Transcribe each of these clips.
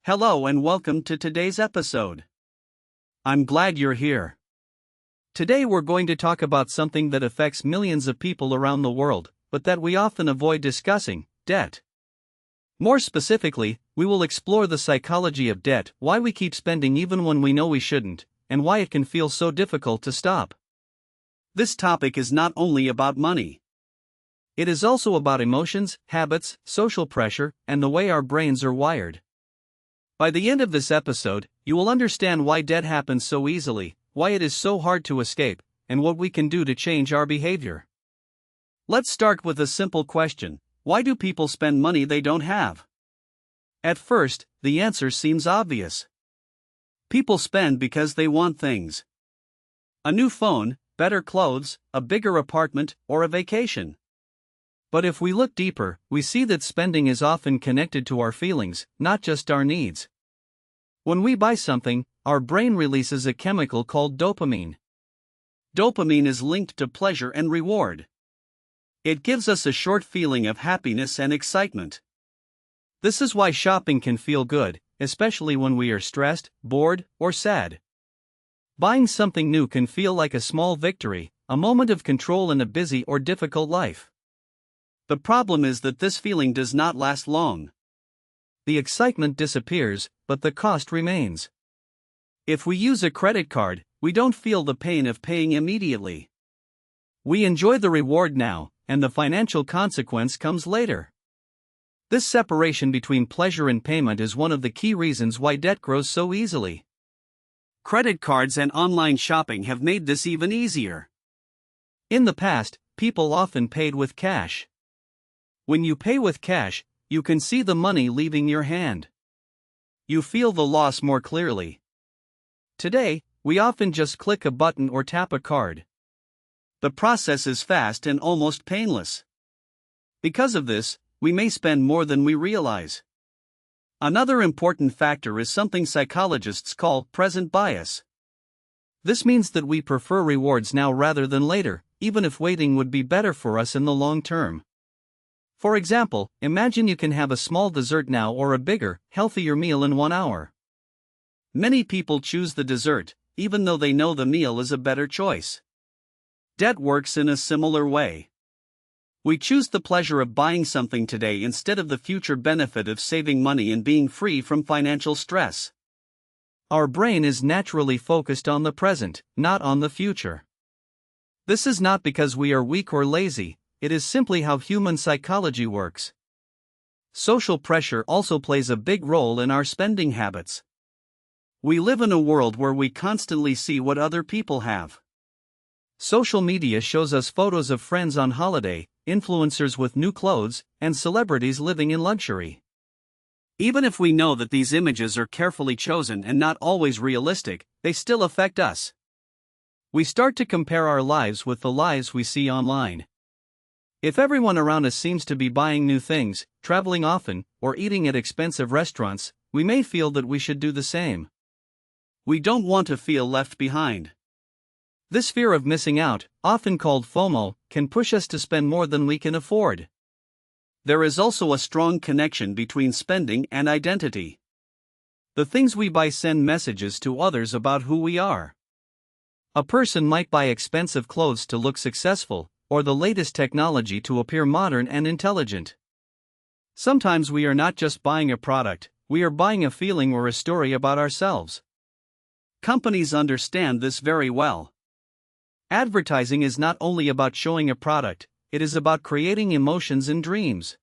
Hello and welcome to today's episode. I'm glad you're here. Today we're going to talk about something that affects millions of people around the world, but that we often avoid discussing: debt. More specifically, we will explore the psychology of debt, why we keep spending even when we know we shouldn't, and why it can feel so difficult to stop. This topic is not only about money. It is also about emotions, habits, social pressure, and the way our brains are wired. By the end of this episode, you will understand why debt happens so easily, why it is so hard to escape, and what we can do to change our behavior. Let's start with a simple question: why do people spend money they don't have? At first, the answer seems obvious. People spend because they want things. A new phone, better clothes, a bigger apartment, or a vacation. But if we look deeper, we see that spending is often connected to our feelings, not just our needs. When we buy something, our brain releases a chemical called dopamine. Dopamine is linked to pleasure and reward. It gives us a short feeling of happiness and excitement. This is why shopping can feel good, especially when we are stressed, bored, or sad. Buying something new can feel like a small victory, a moment of control in a busy or difficult life. The problem is that this feeling does not last long. The excitement disappears, but the cost remains. If we use a credit card, we don't feel the pain of paying immediately. We enjoy the reward now, and the financial consequence comes later. This separation between pleasure and payment is one of the key reasons why debt grows so easily. Credit cards and online shopping have made this even easier. In the past, people often paid with cash. When you pay with cash, you can see the money leaving your hand. You feel the loss more clearly. Today, we often just click a button or tap a card. The process is fast and almost painless. Because of this, we may spend more than we realize. Another important factor is something psychologists call present bias. This means that we prefer rewards now rather than later, even if waiting would be better for us in the long term. For example, imagine you can have a small dessert now or a bigger, healthier meal in 1 hour. Many people choose the dessert, even though they know the meal is a better choice. Debt works in a similar way. We choose the pleasure of buying something today instead of the future benefit of saving money and being free from financial stress. Our brain is naturally focused on the present, not on the future. This is not because we are weak or lazy. It is simply how human psychology works. Social pressure also plays a big role in our spending habits. We live in a world where we constantly see what other people have. Social media shows us photos of friends on holiday, influencers with new clothes, and celebrities living in luxury. Even if we know that these images are carefully chosen and not always realistic, they still affect us. We start to compare our lives with the lives we see online. If everyone around us seems to be buying new things, traveling often, or eating at expensive restaurants, we may feel that we should do the same. We don't want to feel left behind. This fear of missing out, often called FOMO, can push us to spend more than we can afford. There is also a strong connection between spending and identity. The things we buy send messages to others about who we are. A person might buy expensive clothes to look successful, or the latest technology to appear modern and intelligent. Sometimes we are not just buying a product, we are buying a feeling or a story about ourselves. Companies understand this very well. Advertising is not only about showing a product, it is about creating emotions and dreams.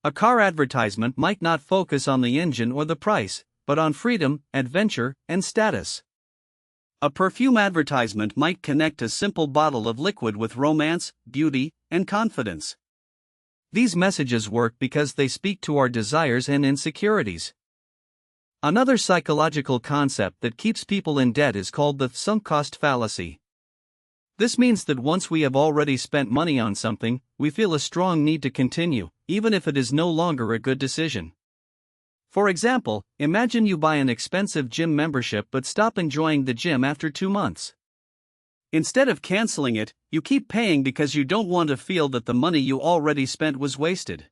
A car advertisement might not focus on the engine or the price, but on freedom, adventure, and status. A perfume advertisement might connect a simple bottle of liquid with romance, beauty, and confidence. These messages work because they speak to our desires and insecurities. Another psychological concept that keeps people in debt is called the sunk cost fallacy. This means that once we have already spent money on something, we feel a strong need to continue, even if it is no longer a good decision. For example, imagine you buy an expensive gym membership but stop enjoying the gym after 2 months. Instead of canceling it, you keep paying because you don't want to feel that the money you already spent was wasted.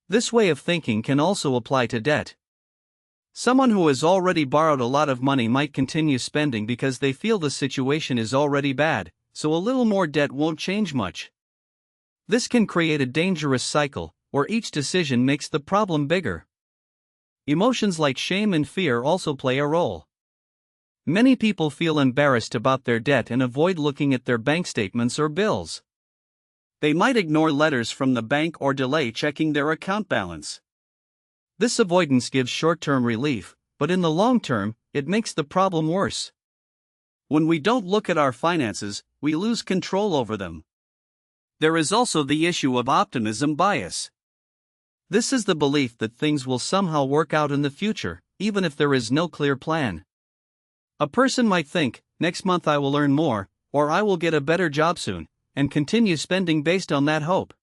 This way of thinking can also apply to debt. Someone who has already borrowed a lot of money might continue spending because they feel the situation is already bad, so a little more debt won't change much. This can create a dangerous cycle, where each decision makes the problem bigger. Emotions like shame and fear also play a role. Many people feel embarrassed about their debt and avoid looking at their bank statements or bills. They might ignore letters from the bank or delay checking their account balance. This avoidance gives short-term relief, but in the long term, it makes the problem worse. When we don't look at our finances, we lose control over them. There is also the issue of optimism bias. This is the belief that things will somehow work out in the future, even if there is no clear plan. A person might think, next month I will earn more, or I will get a better job soon, and continue spending based on that hope.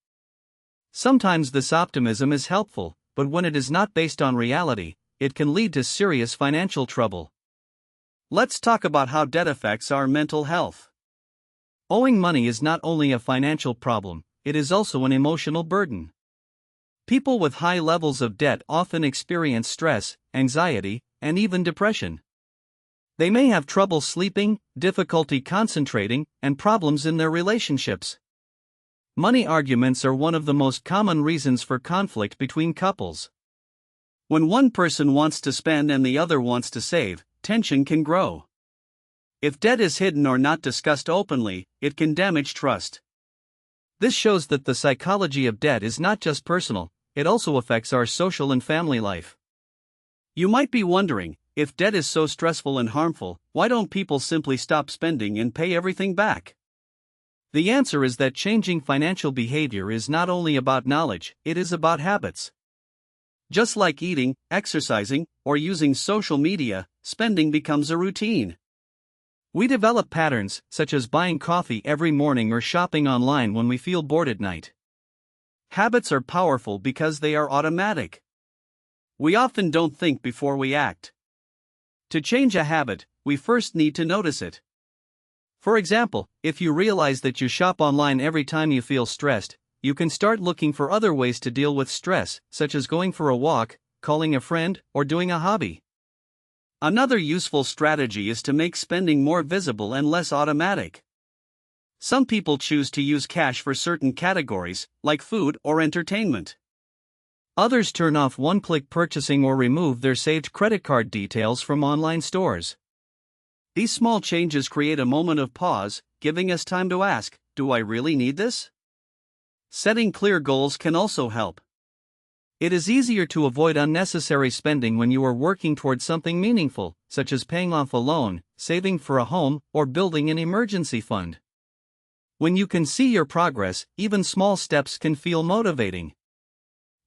Sometimes this optimism is helpful, but when it is not based on reality, it can lead to serious financial trouble. Let's talk about how debt affects our mental health. Owing money is not only a financial problem, it is also an emotional burden. People with high levels of debt often experience stress, anxiety, and even depression. They may have trouble sleeping, difficulty concentrating, and problems in their relationships. Money arguments are one of the most common reasons for conflict between couples. When one person wants to spend and the other wants to save, tension can grow. If debt is hidden or not discussed openly, it can damage trust. This shows that the psychology of debt is not just personal, it also affects our social and family life. You might be wondering, if debt is so stressful and harmful, why don't people simply stop spending and pay everything back? The answer is that changing financial behavior is not only about knowledge, it is about habits. Just like eating, exercising, or using social media, spending becomes a routine. We develop patterns, such as buying coffee every morning or shopping online when we feel bored at night. Habits are powerful because they are automatic. We often don't think before we act. To change a habit, we first need to notice it. For example, if you realize that you shop online every time you feel stressed, you can start looking for other ways to deal with stress, such as going for a walk, calling a friend, or doing a hobby. Another useful strategy is to make spending more visible and less automatic. Some people choose to use cash for certain categories, like food or entertainment. Others turn off one-click purchasing or remove their saved credit card details from online stores. These small changes create a moment of pause, giving us time to ask, do I really need this? Setting clear goals can also help. It is easier to avoid unnecessary spending when you are working towards something meaningful, such as paying off a loan, saving for a home, or building an emergency fund. When you can see your progress, even small steps can feel motivating.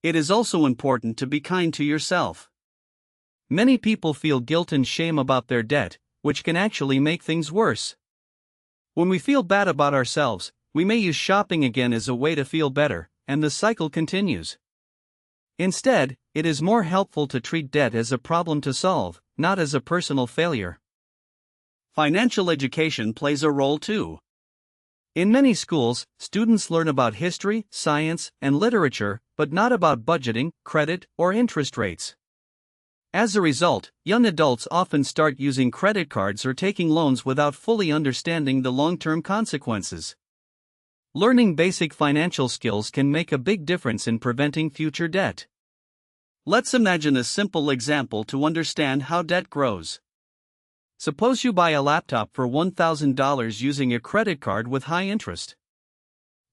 It is also important to be kind to yourself. Many people feel guilt and shame about their debt, which can actually make things worse. When we feel bad about ourselves, we may use shopping again as a way to feel better, and the cycle continues. Instead, it is more helpful to treat debt as a problem to solve, not as a personal failure. Financial education plays a role too. In many schools, students learn about history, science, and literature, but not about budgeting, credit, or interest rates. As a result, young adults often start using credit cards or taking loans without fully understanding the long-term consequences. Learning basic financial skills can make a big difference in preventing future debt. Let's imagine a simple example to understand how debt grows. Suppose you buy a laptop for $1,000 using a credit card with high interest.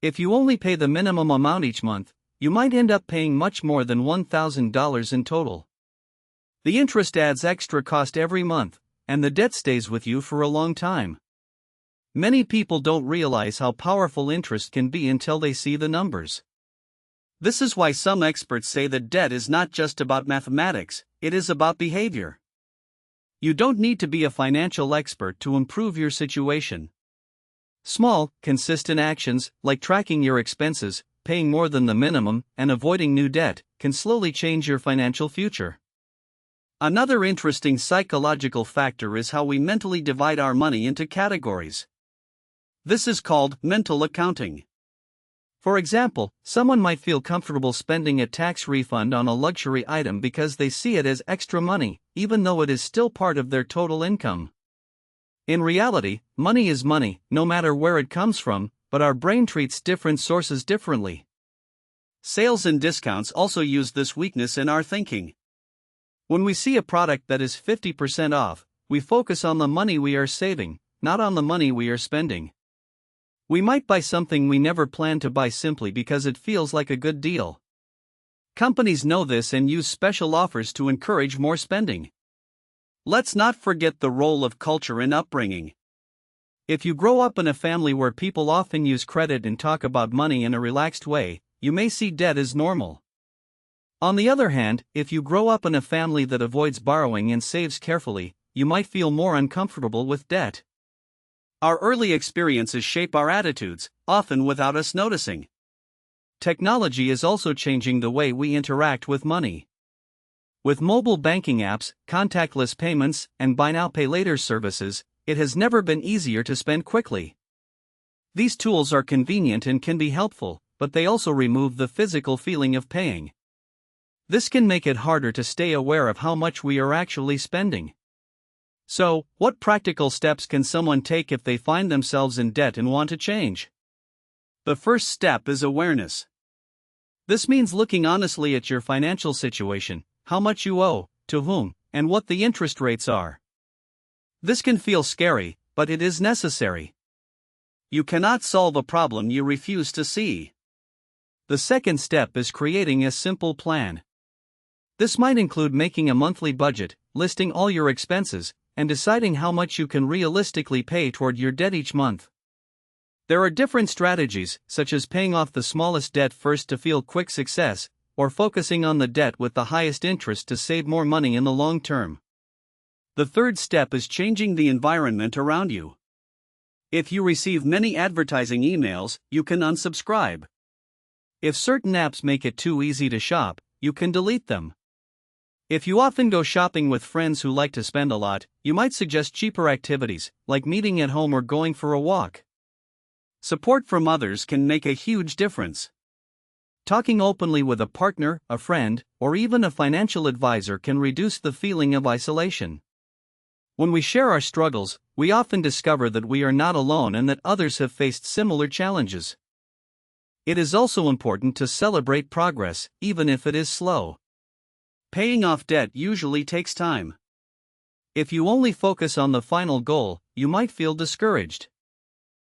If you only pay the minimum amount each month, you might end up paying much more than $1,000 in total. The interest adds extra cost every month, and the debt stays with you for a long time. Many people don't realize how powerful interest can be until they see the numbers. This is why some experts say that debt is not just about mathematics, it is about behavior. You don't need to be a financial expert to improve your situation. Small, consistent actions, like tracking your expenses, paying more than the minimum, and avoiding new debt, can slowly change your financial future. Another interesting psychological factor is how we mentally divide our money into categories. This is called mental accounting. For example, someone might feel comfortable spending a tax refund on a luxury item because they see it as extra money, even though it is still part of their total income. In reality, money is money, no matter where it comes from, but our brain treats different sources differently. Sales and discounts also use this weakness in our thinking. When we see a product that is 50% off, we focus on the money we are saving, not on the money we are spending. We might buy something we never planned to buy simply because it feels like a good deal. Companies know this and use special offers to encourage more spending. Let's not forget the role of culture in upbringing. If you grow up in a family where people often use credit and talk about money in a relaxed way, you may see debt as normal. On the other hand, if you grow up in a family that avoids borrowing and saves carefully, you might feel more uncomfortable with debt. Our early experiences shape our attitudes, often without us noticing. Technology is also changing the way we interact with money. With mobile banking apps, contactless payments, and buy now pay later services, it has never been easier to spend quickly. These tools are convenient and can be helpful, but they also remove the physical feeling of paying. This can make it harder to stay aware of how much we are actually spending. So, what practical steps can someone take if they find themselves in debt and want to change? The first step is awareness. This means looking honestly at your financial situation, how much you owe, to whom, and what the interest rates are. This can feel scary, but it is necessary. You cannot solve a problem you refuse to see. The second step is creating a simple plan. This might include making a monthly budget, listing all your expenses, and deciding how much you can realistically pay toward your debt each month. There are different strategies, such as paying off the smallest debt first to feel quick success, or focusing on the debt with the highest interest to save more money in the long term. The third step is changing the environment around you. If you receive many advertising emails, you can unsubscribe. If certain apps make it too easy to shop, you can delete them. If you often go shopping with friends who like to spend a lot, you might suggest cheaper activities, like meeting at home or going for a walk. Support from others can make a huge difference. Talking openly with a partner, a friend, or even a financial advisor can reduce the feeling of isolation. When we share our struggles, we often discover that we are not alone and that others have faced similar challenges. It is also important to celebrate progress, even if it is slow. Paying off debt usually takes time. If you only focus on the final goal, you might feel discouraged.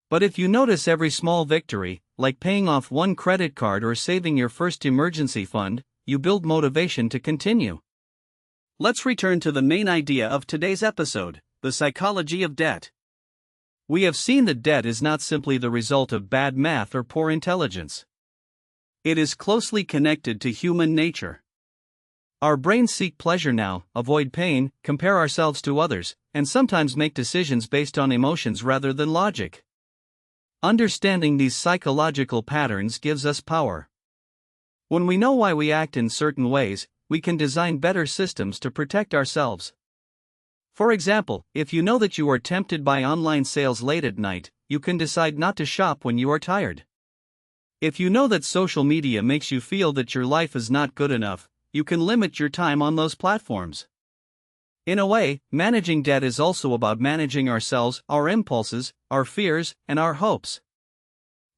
But if you notice every small victory, like paying off one credit card or saving your first emergency fund, you build motivation to continue. Let's return to the main idea of today's episode, the psychology of debt. We have seen that debt is not simply the result of bad math or poor intelligence. It is closely connected to human nature. Our brains seek pleasure now, avoid pain, compare ourselves to others, and sometimes make decisions based on emotions rather than logic. Understanding these psychological patterns gives us power. When we know why we act in certain ways, we can design better systems to protect ourselves. For example, if you know that you are tempted by online sales late at night, you can decide not to shop when you are tired. If you know that social media makes you feel that your life is not good enough, you can limit your time on those platforms. In a way, managing debt is also about managing ourselves, our impulses, our fears, and our hopes.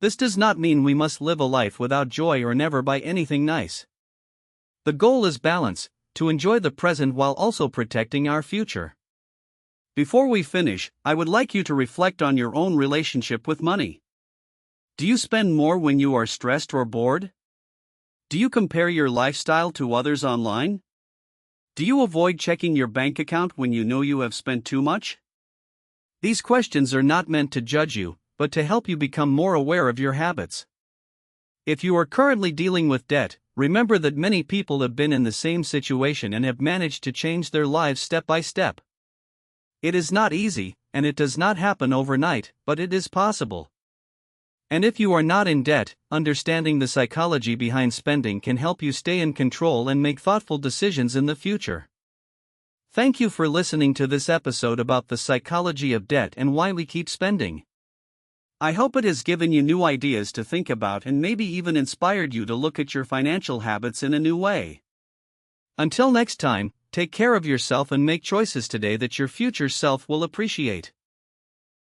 This does not mean we must live a life without joy or never buy anything nice. The goal is balance, to enjoy the present while also protecting our future. Before we finish, I would like you to reflect on your own relationship with money. Do you spend more when you are stressed or bored? Do you compare your lifestyle to others online? Do you avoid checking your bank account when you know you have spent too much? These questions are not meant to judge you, but to help you become more aware of your habits. If you are currently dealing with debt, remember that many people have been in the same situation and have managed to change their lives step by step. It is not easy, and it does not happen overnight, but it is possible. And if you are not in debt, understanding the psychology behind spending can help you stay in control and make thoughtful decisions in the future. Thank you for listening to this episode about the psychology of debt and why we keep spending. I hope it has given you new ideas to think about and maybe even inspired you to look at your financial habits in a new way. Until next time, take care of yourself and make choices today that your future self will appreciate.